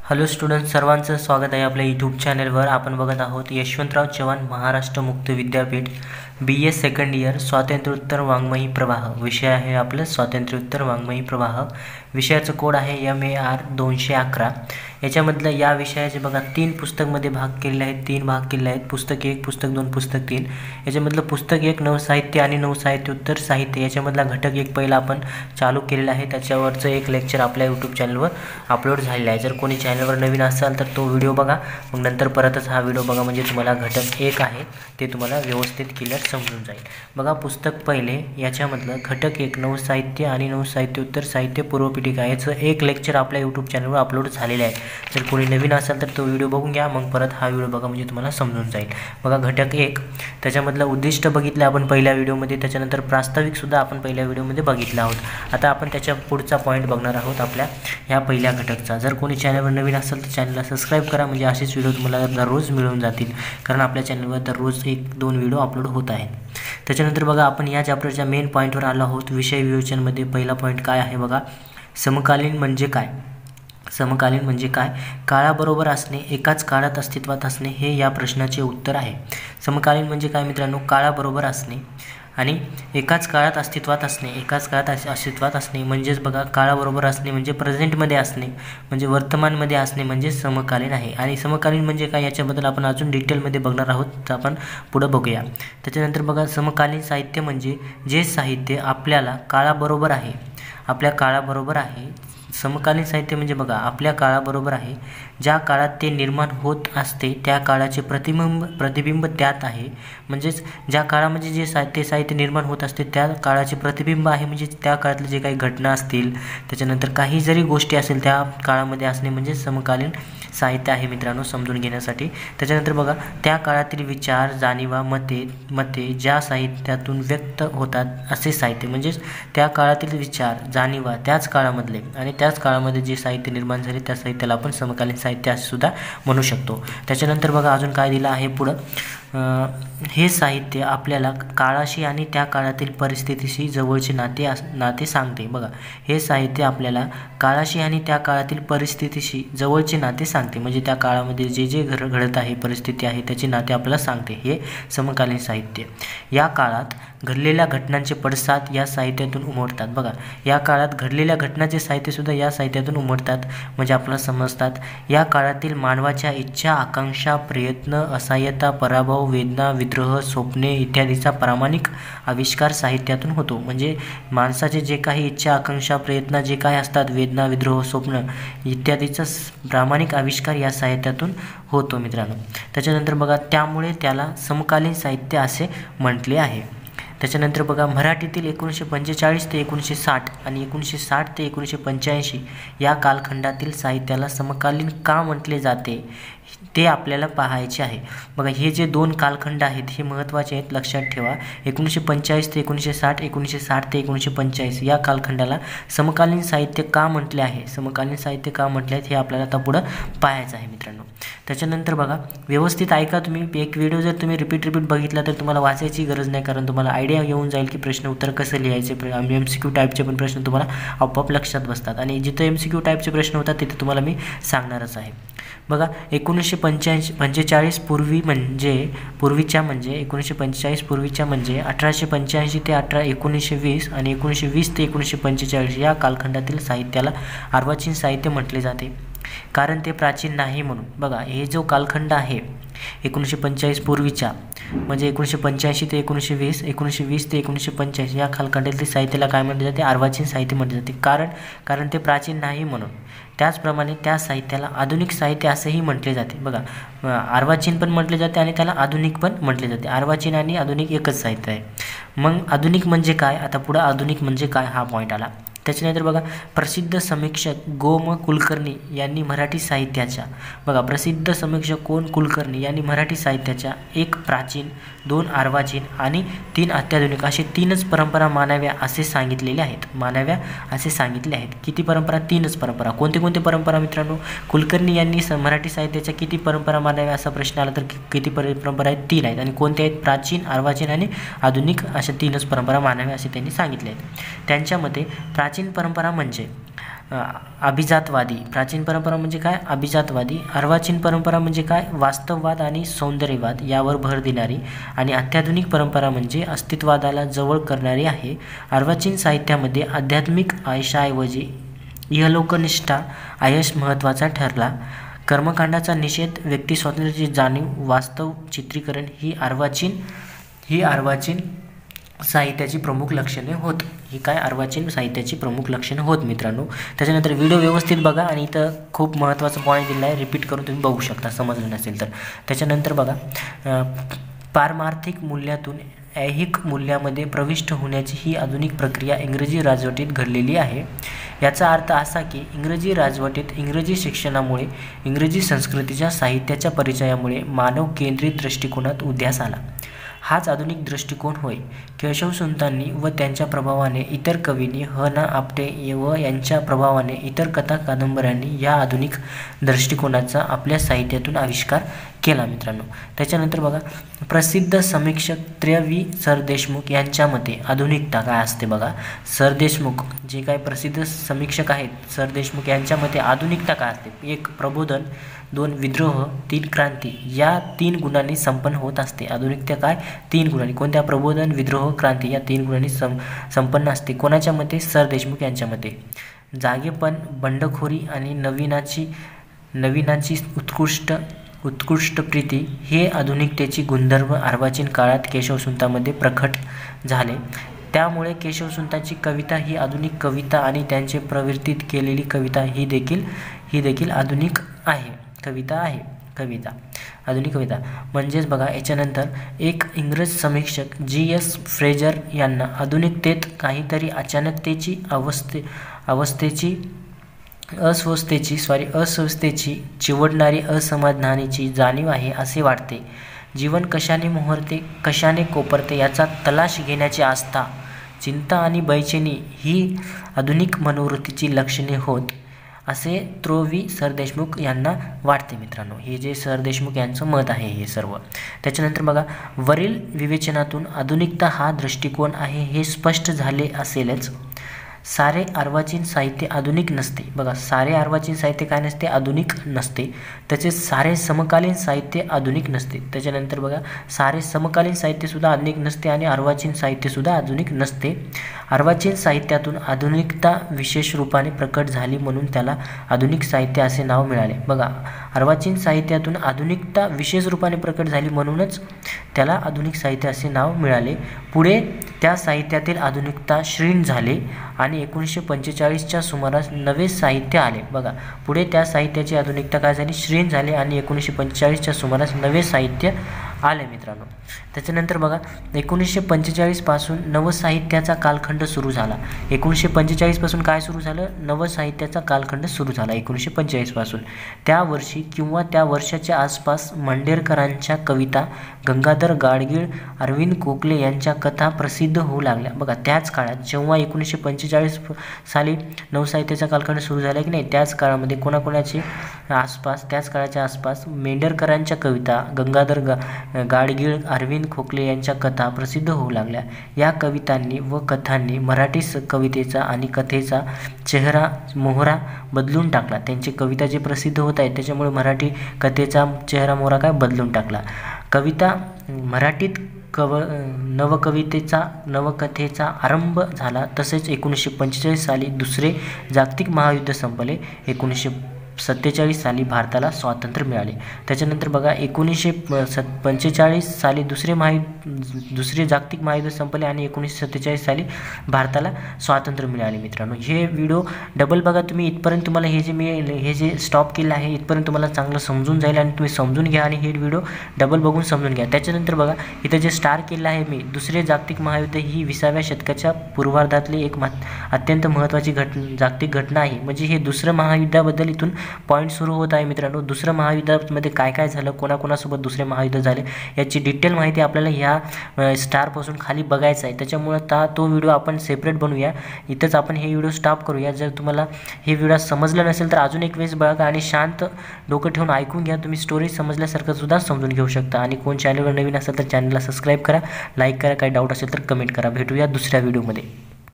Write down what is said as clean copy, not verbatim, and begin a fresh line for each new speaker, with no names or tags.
Hello student, सर्वांचं स्वागत आहे आपल्या यूट्यूब चॅनलवर. आपण बघत आहोत यशवंतराव चव्हाण महाराष्ट्र मुक्त विद्यापीठ BA सेकंड इयर स्वातंत्र्योत्तर वाङ्मयी प्रवाह. विषय आहे आपलं स्वातंत्र्योत्तर वाङ्मयी प्रवाह. विषयाचं कोड आहे MAR 211. याच्यामधलं या विषयाचे बघा 3 पुस्तकमध्ये भाग केलेले आहेत, 3 भाग केलेले आहेत. पुस्तक 1, पुस्तक 2, पुस्तक 3. याच्यामधलं पुस्तक 1 नवसाहित्य आणि नवसाहित्योत्तर साहित्य याच्यामधला घटक 1 पहिला आपण चालू केलेला आहे. त्याच्यावरचं एक लेक्चर आपल्या यूट्यूब चॅनलवर अपलोड झालेलं आहे. जर कोणी चॅनलवर नवीन असाल तर तो व्हिडिओ बघा, मग नंतर परतच हा व्हिडिओ बघा, म्हणजे तुम्हाला घटक 1 आहे ते तुम्हाला व्यवस्थित क्लिअर समजून जाईल. बघा पुस्तक पहिले याच्यामधलं घटक 1 नवसाहित्य आणि नवसाहित्योत्तर साहित्य पूर्वपीठिका याचं एक लेक्चर आपल्या यूट्यूब चॅनलवर अपलोड झालेलं आहे. जर कोणी नवीन असेल तर तो व्हिडिओ बघून घ्या, मग परत हा व्हिडिओ बघा, म्हणजे तुम्हाला समजून जाईल. बघा घटक 1 त्याच्यामधलं उद्दिष्ट बघितलं आपण पहिल्या व्हिडिओमध्ये, त्याच्यानंतर प्रास्ताविकसुद्धा आपण पहिल्या व्हिडिओमध्ये बघितलं आहोत. आता आपण त्याच्या पुढचा पॉईंट बघणार आहोत आपल्या ह्या पहिल्या घटकचा. जर कोणी चॅनलवर नवीन असेल तर चॅनलला सबस्क्राईब करा, म्हणजे असेच व्हिडिओ तुम्हाला दररोज मिळून जातील, कारण आपल्या चॅनलवर दररोज 1-2 व्हिडिओ अपलोड होत आहेत. त्याच्यानंतर बघा आपण या चॅप्टरच्या मेन पॉईंटवर आलो आहोत. विषय विवेचनमध्ये पहिला पॉईंट काय आहे बघा, समकालीन म्हणजे काय. समकालीन म्हणजे काय? काळाबरोबर असणे, एकाच काळात अस्तित्वात असणे हे या प्रश्नाचे उत्तर आहे. समकालीन म्हणजे काय मित्रांनो, काळाबरोबर असणे आणि एकाच काळात अस्तित्वात असणे. एकाच काळात अस्तित्वात असणे म्हणजेच बघा काळाबरोबर असणे म्हणजे प्रेझेंटमध्ये असणे, म्हणजे वर्तमानमध्ये असणे म्हणजे समकालीन आहे. आणि समकालीन म्हणजे काय याच्याबद्दल आपण अजून डिटेलमध्ये बघणार आहोत, तर आपण पुढं बघूया. त्याच्यानंतर बघा समकालीन साहित्य म्हणजे जे साहित्य आपल्याला काळाबरोबर आहे, आपल्या काळाबरोबर आहे. समकालीन साहित्य म्हणजे बघा आपल्या काळाबरोबर आहे, ज्या काळात ते निर्माण होत असते त्या काळाचे प्रतिबिंब त्यात आहे. म्हणजेच ज्या काळामध्ये जे साहित्य निर्माण होत असते त्या काळाचे प्रतिबिंब आहे, म्हणजे त्या काळातले जे काही घटना असतील, त्याच्यानंतर काही जरी गोष्टी असेल त्या काळामध्ये असणे म्हणजे समकालीन साहित्य आहे मित्रांनो, समजून घेण्यासाठी. त्याच्यानंतर बघा त्या काळातील विचार, जाणीवा, मते ज्या साहित्यातून व्यक्त होतात असे साहित्य. म्हणजेच त्या काळातील विचार, जाणीवा त्याच काळामधले आणि त्याच काळामध्ये जे साहित्य निर्माण झाले त्या साहित्याला आपण समकालीन साहित्य असे सुद्धा म्हणू शकतो. त्याच्यानंतर बघा अजून काय दिलं आहे पुढं, हे साहित्य आपल्याला काळाशी आणि त्या काळातील परिस्थितीशी जवळचे नाते सांगते. बघा हे साहित्य आपल्याला काळाशी आणि त्या काळातील परिस्थितीशी जवळचे नाते सांगते, म्हणजे त्या काळामध्ये जे घडत आहे, परिस्थिती आहे, त्याचे नाते आपल्याला सांगते. हे समकालीन साहित्य. या काळात घडलेल्या घटनांचे पडसाद या साहित्यातून उमटतात. बघा या काळात घडलेल्या घटनांचे साहित्यसुद्धा या साहित्यातून उमटतात, म्हणजे आपल्याला समजतात. या काळातील मानवाच्या इच्छा, आकांक्षा, प्रयत्न, असहाय्यता, पराभव, वेदना, विद्रोह, स्वप्ने इत्यादीचा प्रामाणिक आविष्कार साहित्यातून होतो. म्हणजे माणसाचे जे काही इच्छा, आकांक्षा, प्रयत्न जे काही असतात, वेदना, विद्रोह, स्वप्न इत्यादीचा प्रामाणिक आविष्कार या साहित्यातून होतो मित्रांनो. त्याच्यानंतर बघा त्यामुळे त्याला समकालीन साहित्य असे म्हटले आहे. त्याच्यानंतर बघा मराठीतील 1945 ते 1960 आणि 1960 ते 1985 या कालखंडातील साहित्याला समकालीन का म्हटले जाते ते आपल्याला पाहायचे आहे. बघा हे जे 2 कालखंड आहेत हे महत्त्वाचे आहेत, लक्षात ठेवा. 1945 ते 1960, 1960 ते 1945 या कालखंडाला समकालीन साहित्य का म्हटले आहे, समकालीन साहित्य का म्हटले आहेत हे आपल्याला आता पुढं पाहायचं आहे मित्रांनो. त्याच्यानंतर बघा व्यवस्थित ऐका तुम्ही. एक व्हिडिओ जर तुम्ही रिपीट बघितला तर तुम्हाला वाचायची गरज नाही, कारण तुम्हाला आयडिया येऊन जाईल की प्रश्न उत्तर कसं लिहायचे. MCQ टाईपचे पण प्रश्न तुम्हाला आपोआप लक्षात बसतात, आणि जिथं MCQ टाईपचे प्रश्न होतात तिथे तुम्हाला मी सांगणारच आहे. बघा 1945 पूर्वीच्या म्हणजे 1945 पूर्वीच्या म्हणजे 1885 ते 1920 आणि 1920 ते 1945 या कालखंडातील साहित्याला अर्वाचीन साहित्य म्हटले जाते, कारण ते प्राचीन नाही म्हणून. बघा हे जो कालखंड आहे 1945 पूर्वीच्या म्हणजे 1985 ते 1920, 1920 ते 1945 या कालखंडातील साहित्याला काय म्हटले जाते, अर्वाचीन साहित्य म्हटले जाते. कारण ते प्राचीन नाही म्हणून. त्याचप्रमाणे त्या साहित्याला आधुनिक साहित्य असेही म्हटले जाते. बघा अर्वाचीन पण म्हटले जाते आणि त्याला आधुनिक पण म्हटले जाते. अर्वाचीन आणि आधुनिक एकच साहित्य आहे. मग आधुनिक म्हणजे काय, आता पुढं आधुनिक म्हणजे काय हा पॉईंट आला. त्याच्यानंतर बघा प्रसिद्ध समीक्षक गोम कुलकर्णी यांनी मराठी साहित्याच्या, बघा प्रसिद्ध समीक्षक कोण, कुलकर्णी यांनी मराठी साहित्याच्या 1 प्राचीन, 2 अर्वाचीन आणि 3 अत्याधुनिक असे 3च परंपरा मानाव्या असे सांगितलेले आहेत. मानाव्या असे सांगितले आहेत. किती परंपरा, 3च परंपरा. कोणते परंपरा मित्रांनो, कुलकर्णी यांनी मराठी साहित्याच्या किती परंपरा मानाव्या असा प्रश्न आला तर किती परंपरा आहेत, 3 आहेत. आणि कोणत्या आहेत, प्राचीन, अर्वाचीन आणि आधुनिक अशा 3च परंपरा मानाव्या असे त्यांनी सांगितले आहेत. त्यांच्या मते प्राचीन परंपरा म्हणजे अभिजातवादी, प्राचीन परंपरा म्हणजे काय अभिजातवादी, अर्वाचीन परंपरा म्हणजे काय वास्तववाद आणि सौंदर्यवाद यावर भर देणारी, आणि अत्याधुनिक परंपरा म्हणजे अस्तित्ववादाला जवळ करणारी आहे. अर्वाचीन साहित्यामध्ये आध्यात्मिक आयशाऐवजी इहलोकनिष्ठ आयश महत्त्वाचा ठरला. कर्मकांडाचा निषेध, व्यक्ती स्वातंत्र्याची जाणीव, वास्तव चित्रीकरण ही अर्वाचीन साहित्याची प्रमुख लक्षणे होत. ही काय अर्वाचीन साहित्याची प्रमुख लक्षणे होत मित्रांनो. त्याच्यानंतर व्हिडिओ व्यवस्थित बघा आणि इथं खूप महत्त्वाचा पॉईंट दिला आहे, रिपीट करून तुम्ही बघू शकता समजलं नसेल तर. त्याच्यानंतर बघा पारमार्थिक मूल्यातून ऐहिक मूल्यामध्ये प्रविष्ट होण्याची ही आधुनिक प्रक्रिया इंग्रजी राजवटीत घडलेली आहे. याचा अर्थ असा की इंग्रजी राजवटीत इंग्रजी शिक्षणामुळे, इंग्रजी संस्कृतीच्या साहित्याच्या परिचयामुळे मानव केंद्रित दृष्टिकोनात उदयास आला. हाच आधुनिक दृष्टिकोन होय. केशवसुतांनी व त्यांच्या प्रभावाने इतर कवींनी, ह. ना. आपटे व यांच्या प्रभावाने इतर कथा कादंबऱ्यांनी या आधुनिक दृष्टिकोनाचा आपल्या साहित्यातून आविष्कार केला मित्रांनो. त्याच्यानंतर बघा प्रसिद्ध समीक्षक वि. सरदेशमुख यांच्या मते आधुनिकता काय असते बघा. सरदेशमुख जे काय प्रसिद्ध समीक्षक आहेत सरदेशमुख यांच्या मते आधुनिकता काय असते. 1. प्रबोधन, 2. विद्रोह, 3. क्रांती या 3 गुणांनी संपन्न होत असते. आधुनिकता काय 3 गुणांनी, कोणत्या प्रबोधन, विद्रोह, क्रांती या 3 गुणांनी संपन्न असते. कोणाच्या मते सरदेशमुख यांच्या मते. जागेपण, बंडखोरी आणि नवीनाची उत्कृष्ट प्रीती हे आधुनिकतेची गुणधर्म अर्वाचीन काळात केशवसुतांमध्ये प्रकट झाले. त्यामुळे केशवसुतांची कविता ही आधुनिक कविता आणि त्यांचे प्रवर्तित केलेली कविता ही देखील आधुनिक आहे. आधुनिक कविता म्हणजेच बघा. याच्यानंतर एक इंग्रज समीक्षक G.S. फ्रेजर यांना आधुनिकतेत काहीतरी अचानकतेची अस्वस्थतेची चिवडणारी असमाधानाची जाणीव आहे असे वाटते. जीवन कशाने मोहरते, कशाने कोपरते याचा तलाश घेण्याची आस्था, चिंता आणि बैचेनी ही आधुनिक मनोवृत्तीची लक्षणे होत असे वि. सरदेशमुख यांना वाटते मित्रांनो. हे जे सरदेशमुख यांचं मत आहे हे सर्व. त्याच्यानंतर बघा वरील विवेचनातून आधुनिकता हा दृष्टिकोन आहे हे स्पष्ट झाले असेलच. सारे अर्वाचीन साहित्य आधुनिक नसते. बघा सारे अर्वाचीन साहित्य काय नसते, आधुनिक नसते. तसेच सारे समकालीन साहित्य आधुनिक नसते. त्याच्यानंतर बघा सारे समकालीन साहित्यसुद्धा आधुनिक नसते आणि अर्वाचीन साहित्यसुद्धा आधुनिक नसते. अर्वाचीन साहित्यातून आधुनिकता विशेष रूपाने प्रकट झाली म्हणून त्याला आधुनिक साहित्य असे नाव मिळाले. बघा अर्वाचीन साहित्यातून आधुनिकता विशेष रूपाने प्रकट झाली म्हणूनच त्याला आधुनिक साहित्य असे नाव मिळाले. पुढे त्या साहित्यातील आधुनिकता क्षीण झाले आणि 1945च्या सुमारास नवे साहित्य आले. बघा पुढे त्या साहित्याची आधुनिकता काय झाली, क्षीण झाले आणि 1945च्या सुमारास नवे साहित्य आले मित्रांनो. त्याच्यानंतर बघा 1945 पासून नवसाहित्याचा कालखंड सुरू झाला. 1945 पासून काय सुरू झालं, नवसाहित्याचा कालखंड सुरू झाला 1945 पासून. त्या वर्षी किंवा त्या वर्षाच्या आसपास मांडेकरांच्या कविता, गंगाधर गाडगीळ, अरविंद गोखले यांच्या कथा प्रसिद्ध होऊ लागल्या. बघा त्याच काळात जेव्हा 1945 साली नवसाहित्याचा कालखंड सुरू झाला की नाही, त्याच काळामध्ये त्याच काळाच्या आसपास मेंढरकरांच्या कविता, गंगाधर गाडगीळ, अरविंद गोखले यांच्या कथा प्रसिद्ध होऊ लागल्या. या कवितांनी व कथांनी मराठी कवितेचा आणि कथेचा चेहरा मोहरा बदलून टाकला. त्यांची कविता जे प्रसिद्ध होत आहेत त्याच्यामुळे मराठी कथेचा चेहरा मोहरा काय बदलून टाकला. कविता मराठीत नवकथेचा आरंभ झाला. तसेच 1945 साली दुसरे जागतिक महायुद्ध संपले. 1947 साली भारताला स्वातंत्र्य मिळाले. त्याच्यानंतर बघा 1945 साली दुसरे जागतिक महायुद्ध संपले आणि 1947 साली भारताला स्वातंत्र्य मिळाले मित्रांनो. हे व्हिडिओ डबल बघा तुम्ही इथपर्यंत. तुम्हाला हे जे स्टॉप केलं आहे इथपर्यंत तुम्हाला चांगलं समजून जाईल आणि तुम्ही समजून घ्या आणि हे व्हिडिओ डबल बघून समजून घ्या. त्याच्यानंतर बघा इथं जे स्टार केलं आहे मी, दुसरे जागतिक महायुद्ध ही 20व्या शतकाच्या पूर्वार्धातली एक अत्यंत महत्त्वाची जागतिक घटना आहे. म्हणजे हे दुसरं महायुद्धाबद्दल इथून पॉईंट सुरू होत आहे मित्रांनो. दुसरं महायुद्धामध्ये काय काय झालं, कोणाकोणासोबत दुसरे महायुद्ध झाले याची डिटेल माहिती आपल्याला ह्या स्टारपासून खाली बघायचं आहे. त्याच्यामुळं तो व्हिडिओ आपण सेपरेट बनवूया. इथंच आपण हे व्हिडिओ स्टॉप करूया. जर तुम्हाला हे व्हिडिओ समजलं नसेल तर अजून एक वेळेस बघा आणि शांत डोकं ठेवून ऐकून घ्या. तुम्ही स्टोरी समजल्यासारखं सुद्धा समजून घेऊ शकता. आणि कोण चॅनलवर नवीन असेल तर चॅनलला सबस्क्राईब करा, लाईक करा, काही डाऊट असेल तर कमेंट करा. भेटूया दुसऱ्या व्हिडिओमध्ये.